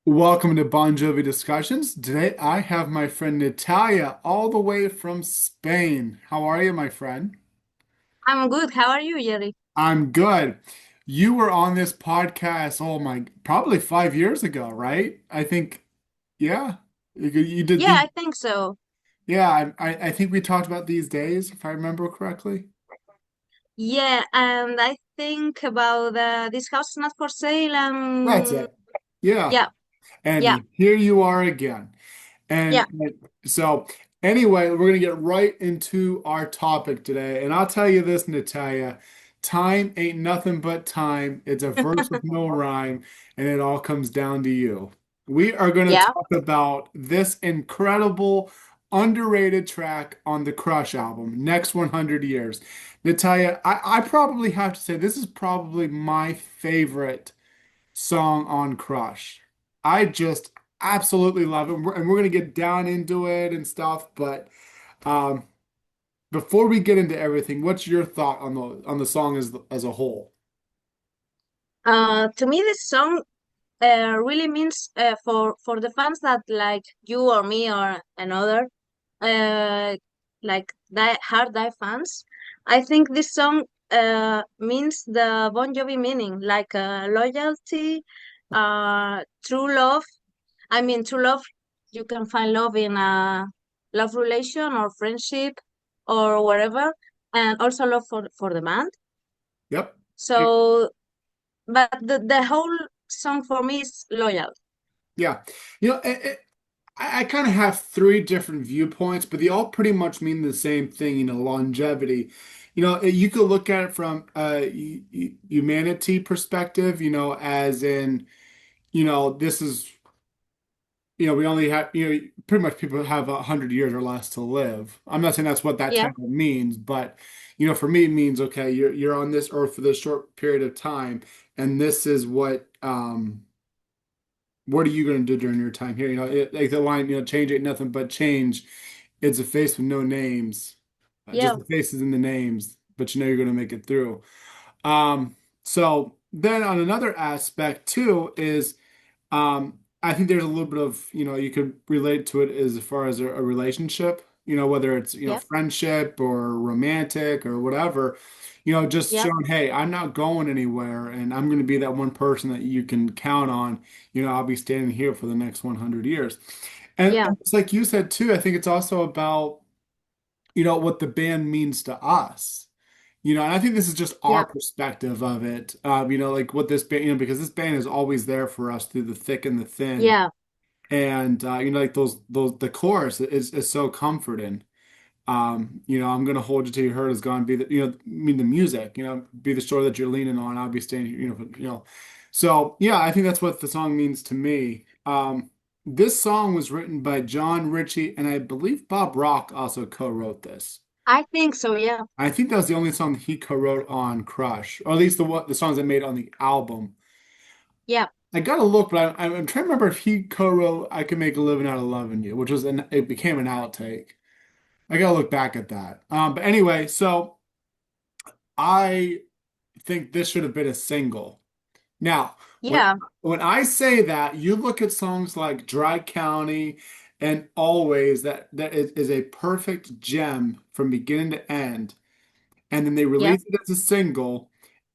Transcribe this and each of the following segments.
Welcome to Bon Jovi Discussions. Today I have my friend Natalia all the way from Spain. How are you, my friend? I'm good. How are you, Jerry? I'm good. You were on this podcast, oh my, probably 5 years ago, right? I think, yeah. You did Yeah, the, I think so. yeah, I think we talked about these days, if I remember correctly. Yeah, and I think about this house is not for sale. That's it. Yeah. Yeah, And yeah, here you are again. yeah, And so, anyway, we're going to get right into our topic today. And I'll tell you this, Natalia, time ain't nothing but time. It's a verse with no rhyme, and it all comes down to you. We are going to yeah, talk about this incredible, underrated track on the Crush album, Next 100 Years. Natalia, I probably have to say this is probably my favorite song on Crush. I just absolutely love it. And we're going to get down into it and stuff. But um, before we get into everything, what's your thought on the song as a whole? To me, this song really means for the fans that like you or me or another uh like die hard die fans. I think this song means the Bon Jovi meaning, like loyalty, true love. I mean, true love, you can find love in a love relation or friendship or whatever, and also love for the band. Yep. So, but the whole song for me is loyal. Yeah. You know, I kind of have three different viewpoints, but they all pretty much mean the same thing, longevity. You could look at it from a humanity perspective, as in, this is we only have, pretty much people have 100 years or less to live. I'm not saying that's what that Yeah, title means, but for me, it means okay, you're on this earth for this short period of time, and this is what are you going to do during your time here? Like the line, change ain't nothing but change. It's a face with no names, just yeah, the faces and the names, but you're going to make it through. So then on another aspect too is. I think there's a little bit of, you could relate to it as far as a relationship, whether it's, yeah, friendship or romantic or whatever, just yeah, showing, hey, I'm not going anywhere and I'm going to be that one person that you can count on. I'll be standing here for the next 100 years. And yeah, it's like you said too, I think it's also about, what the band means to us. And I think this is just our yeah, perspective of it. Like what this band, because this band is always there for us through the thick and the thin. yeah, And like those the chorus is so comforting. I'm gonna hold you till your hurt is gone. Be the I mean the music. Be the shore that you're leaning on. I'll be staying here. So yeah, I think that's what the song means to me. This song was written by John Ritchie, and I believe Bob Rock also co-wrote this. I think so. Yeah, I think that was the only song that he co-wrote on Crush, or at least the songs that made on the album. yeah, I gotta look, but I'm trying to remember if he co-wrote "I Can Make a Living Out of Loving You," which it became an outtake. I gotta look back at that. But anyway, so I think this should have been a single. Now, when yeah, when I say that, you look at songs like "Dry County" and "Always," that is a perfect gem from beginning to end. And then they yeah, release it as a single,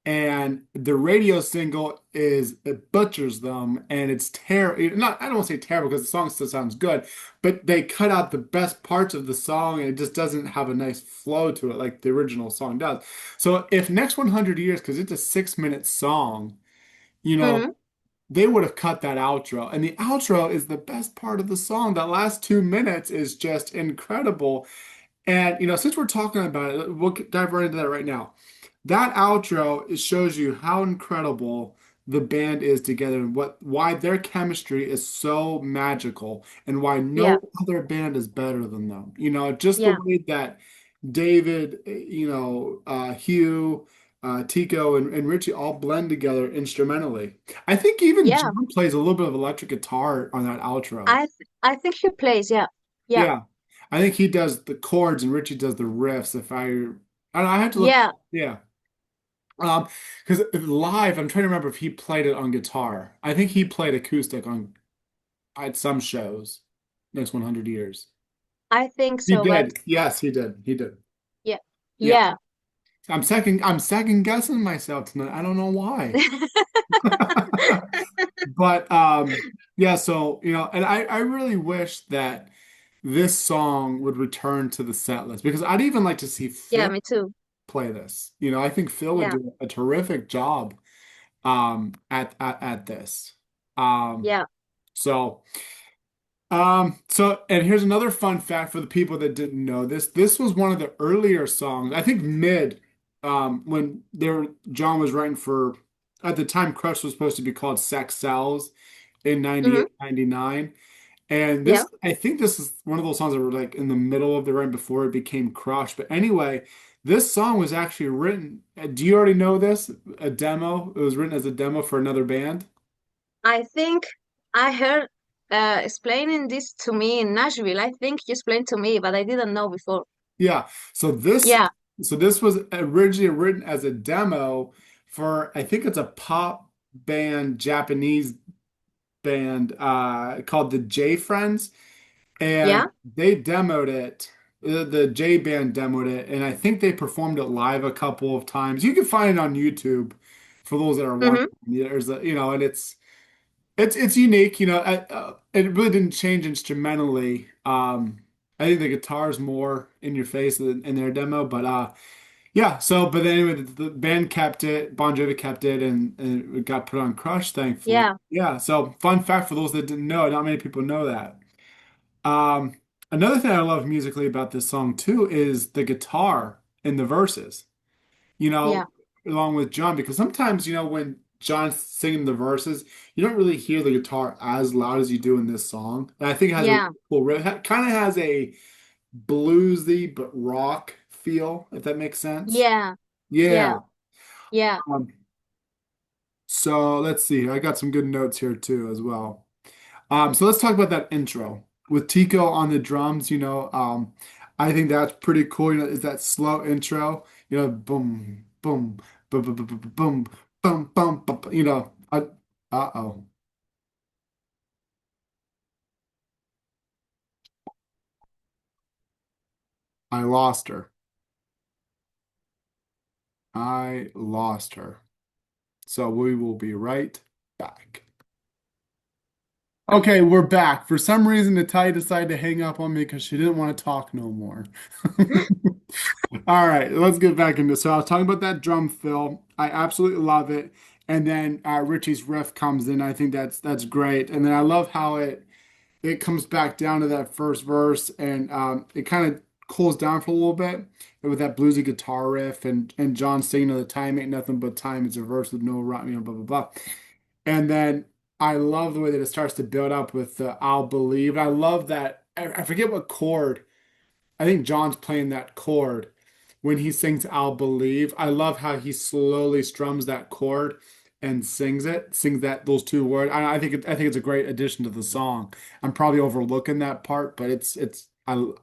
and the radio single it butchers them, and it's terrible. Not I don't want to say terrible because the song still sounds good, but they cut out the best parts of the song, and it just doesn't have a nice flow to it like the original song does. So if Next 100 Years, because it's a 6-minute song, you know, hmm, they would have cut that outro, and the outro is the best part of the song. That last 2 minutes is just incredible. And since we're talking about it, we'll dive right into that right now. That outro, it shows you how incredible the band is together and why their chemistry is so magical and why yeah, no other band is better than them. Just the yeah, way that David, Hugh, Tico, and Richie all blend together instrumentally. I think even yeah. John plays a little bit of electric guitar on that outro. I think he plays. Yeah, yeah, Yeah. I think he does the chords and Richie does the riffs. I don't know, I have to look. yeah. Yeah. Because live, I'm trying to remember if he played it on guitar. I think he played acoustic on. at some shows. Next 100 years. I think He so, but did. Yes, he did. He did. yeah, Yeah. yeah. I'm second guessing myself tonight. I don't know why. But yeah, so and I really wish that this song would return to the set list because I'd even like to see Yeah, Phil me too. play this. I think Phil would Yeah, do a terrific job at this. Um yeah. so and here's another fun fact for the people that didn't know this. This was one of the earlier songs, I think mid, when John was writing for, at the time Crush was supposed to be called Sex Cells in Mm-hmm. 98, 99. And Yeah. I think this is one of those songs that were like in the middle of the run before it became Crush. But anyway, this song was actually written. Do you already know this? A demo. It was written as a demo for another band. I think I heard explaining this to me in Nashville. I think you explained to me, but I didn't know before. Yeah. So this Yeah, so this was originally written as a demo for, I think it's a pop band, Japanese band called the J Friends, and yeah. they demoed it. The J band demoed it, and I think they performed it live a couple of times. You can find it on YouTube for those that are Mm-hmm. wondering. There's and it's unique. It really didn't change instrumentally. I think the guitar's more in your face than in their demo, but yeah. So, but anyway, the band kept it. Bon Jovi kept it, and it got put on Crush, thankfully. Yeah, Yeah. So, fun fact for those that didn't know, not many people know that. Um, Another thing I love musically about this song too is the guitar in the verses. You yeah. know, along with John, because sometimes when John's singing the verses, you don't really hear the guitar as loud as you do in this song. And I think it has a really Yeah, cool riff. It kind of has a bluesy but rock feel, if that makes sense. yeah, yeah, Yeah. yeah, Um, so let's see. I got some good notes here too as well. So let's talk about that intro with Tico on the drums. I think that's pretty cool. Is that slow intro? Boom, boom, boom, boom, boom, boom, boom, boom, boom, boom. Uh-oh, I lost her. I lost her. So we will be right back. Okay, we're back. For some reason, Natalia decided to hang up on me because she didn't want to talk no more. All right, let's get back into. So I was talking about that drum fill. I absolutely love it. And then Richie's riff comes in. I think that's great. And then I love how it comes back down to that first verse, and it kind of cools down for a little bit with that bluesy guitar riff, and John saying, "The time ain't nothing but time. It's a verse with no rhyme, blah blah blah." And then I love the way that it starts to build up with the "I'll believe." I love that. I forget what chord. I think John's playing that chord when he sings "I'll Believe." I love how he slowly strums that chord and sings those two words. I think it's a great addition to the song. I'm probably overlooking that part, but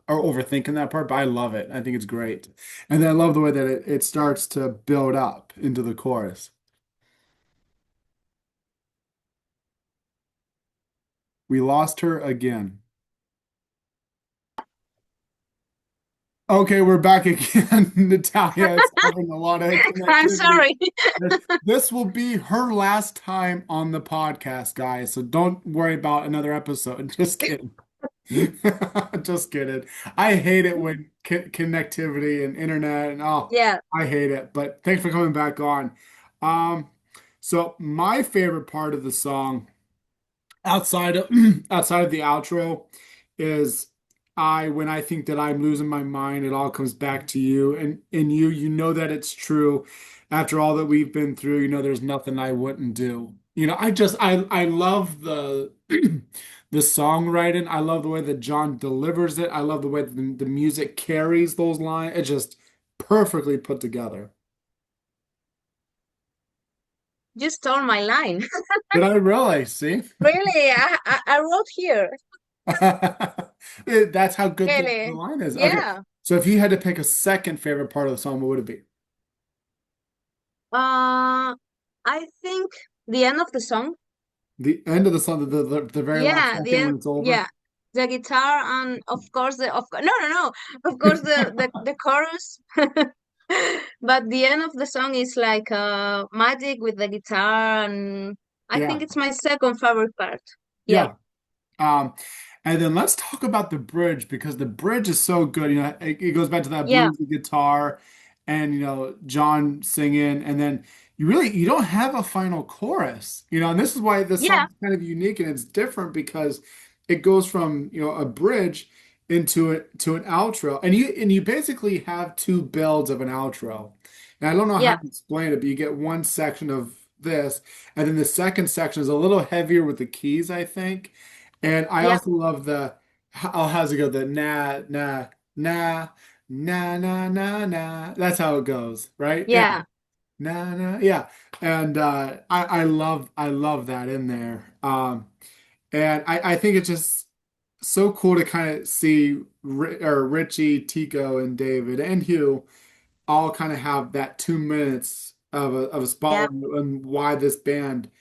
or overthinking that part, but I love it. I think it's great. And then I love the way that it starts to build up into the chorus. We lost her again. Okay, we're back again. Natalia is having a lot of I'm connectivity. sorry. This will be her last time on the podcast, guys. So don't worry about another episode. Just kidding. Just kidding. I hate it when connectivity and internet and Yeah, I hate it. But thanks for coming back on. Um, so my favorite part of the song outside of outside of the outro is I when I think that I'm losing my mind, it all comes back to you, and you know that it's true after all that we've been through. There's nothing I wouldn't do. I love the the songwriting. I love the way that John delivers it. I love the way that the music carries those lines. It's just perfectly put together. you stole my line. Did I really see? Really, I wrote here. That's how good the Really. line is. Okay. Yeah. So if you had to pick a second favorite part of the song, what would it be? I think the end of the song. The end of the song, the very last Yeah, the second when end. it's over. Yeah, the guitar and of course no, no, no, of course the chorus. But the end of the song is like magic with the guitar, and I think Yeah, it's my second favorite part. Yeah, yeah. Um, and then let's talk about the bridge because the bridge is so good. You know, it goes back to that yeah, bluesy guitar and John singing, and then you don't have a final chorus. And this is why this yeah, song is kind of unique and it's different because it goes from a bridge into an outro, and you basically have two builds of an outro. And I don't know how yeah, to explain it, but you get one section of this, and then the second section is a little heavier with the keys, I think. And I yeah, also love how's it go? The na, na. That's how it goes, right? Yeah. yeah, Yeah. And I love that in there. And I think it's just so cool to kind of see Richie, Tico, and David and Hugh all kind of have that 2 minutes of a yeah, spotlight on why this band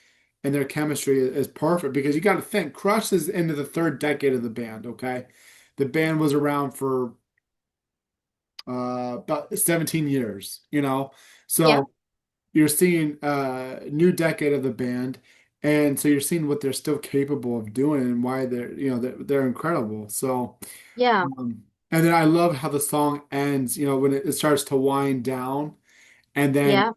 and their chemistry is perfect because you got to think Crush is into the third decade of the band, okay? The band was around for about 17 years. yeah, So you're seeing a new decade of the band, and so you're seeing what they're still capable of doing and why they're incredible. So yeah, and then I love how the song ends, when it starts to wind down. And then yeah,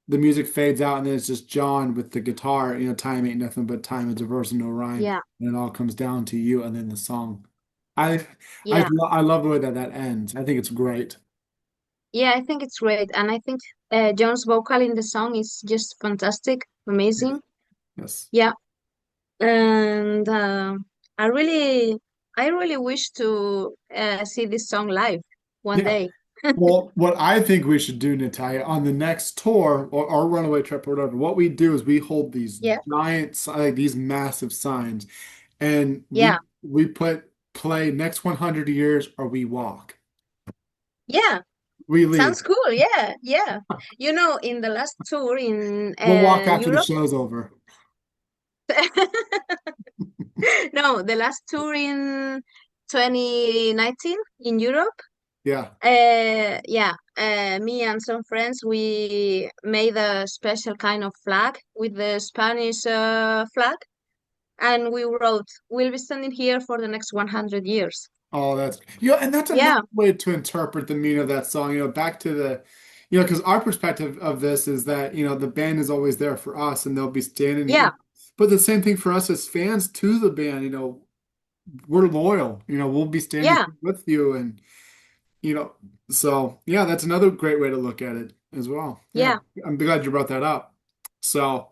the music fades out, and then it's just John with the guitar. Time ain't nothing but time. It's a verse and no rhyme, yeah, and it all comes down to you, and then the song. I yeah, I love the way that ends. I think it's great. yeah. I think it's great, and I think John's vocal in the song is just fantastic, Yes. amazing. Yes. Yeah, and I really, I really wish to see this song live one Yeah. day. Well, what I think we should do, Natalia, on the next tour or our runaway trip or whatever, what we do is we hold these Yeah, like these massive signs, and yeah, we put play next 100 years or we walk. yeah. We leave. Sounds cool. Yeah, yeah. In the last tour in We'll walk after the Europe, show's over. no, the last tour in 2019 in Europe. Yeah. Yeah, me and some friends, we made a special kind of flag with the Spanish flag, and we wrote, "We'll be standing here for the next 100 years." Oh, and that's another Yeah, way to interpret the meaning of that song. Back to because our perspective of this is that, the band is always there for us and they'll be standing. yeah, But the same thing for us as fans to the band, we're loyal. We'll be standing yeah, with you you know, so yeah, that's another great way to look at it as well. Yeah, yeah. I'm glad you brought that up. So.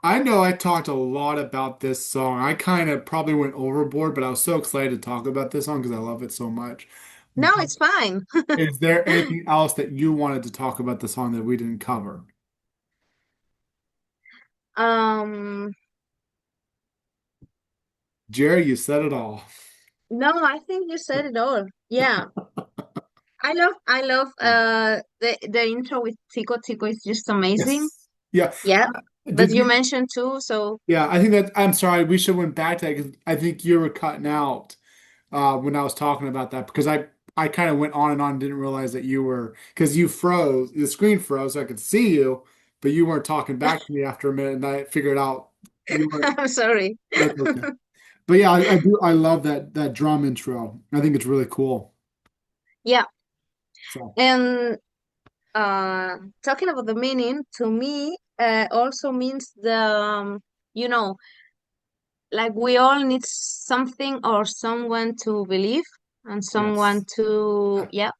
I know I talked a lot about this song. I kind of probably went overboard, but I was so excited to talk about this song because I love it so much. No, But it's fine. is there anything else that you wanted to talk about the song that we didn't cover? Um, Jerry, you said it all. no, I think you said it all. Yeah. I love the intro with Tico. Tico is just amazing. Yes. Yeah. Yeah. That Did you you? mentioned too. So Yeah, I think I'm sorry. We should have went back to that because I think you were cutting out when I was talking about that because I kind of went on and on and didn't realize that you were because you froze, the screen froze, so I could see you, but you weren't talking back to me after a minute, and I figured out you weren't. I'm sorry. That's okay. But yeah, I do. I love that drum intro. I think it's really cool. Yeah. So And talking about the meaning, to me, also means you know, like we all need something or someone to believe and someone yes. to, yeah,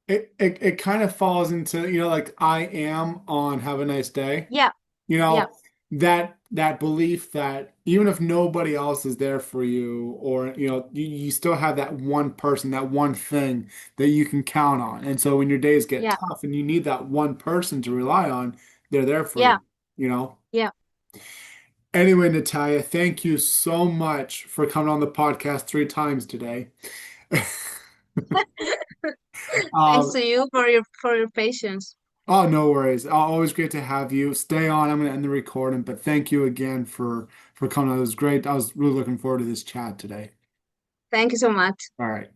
It kind of falls into, like I am on Have a Nice Day. yeah, You yeah, know, that belief that even if nobody else is there for you, or you still have that one person, that one thing that you can count on. And so when your days get yeah, tough and you need that one person to rely on, they're there for yeah, you. yeah. Anyway, Natalia, thank you so much for coming on the podcast 3 times today. Thanks Um, to you for your patience. Oh, no worries. Always great to have you. Stay on. I'm going to end the recording, but thank you again for coming. It was great. I was really looking forward to this chat today. Thank you so much. All right.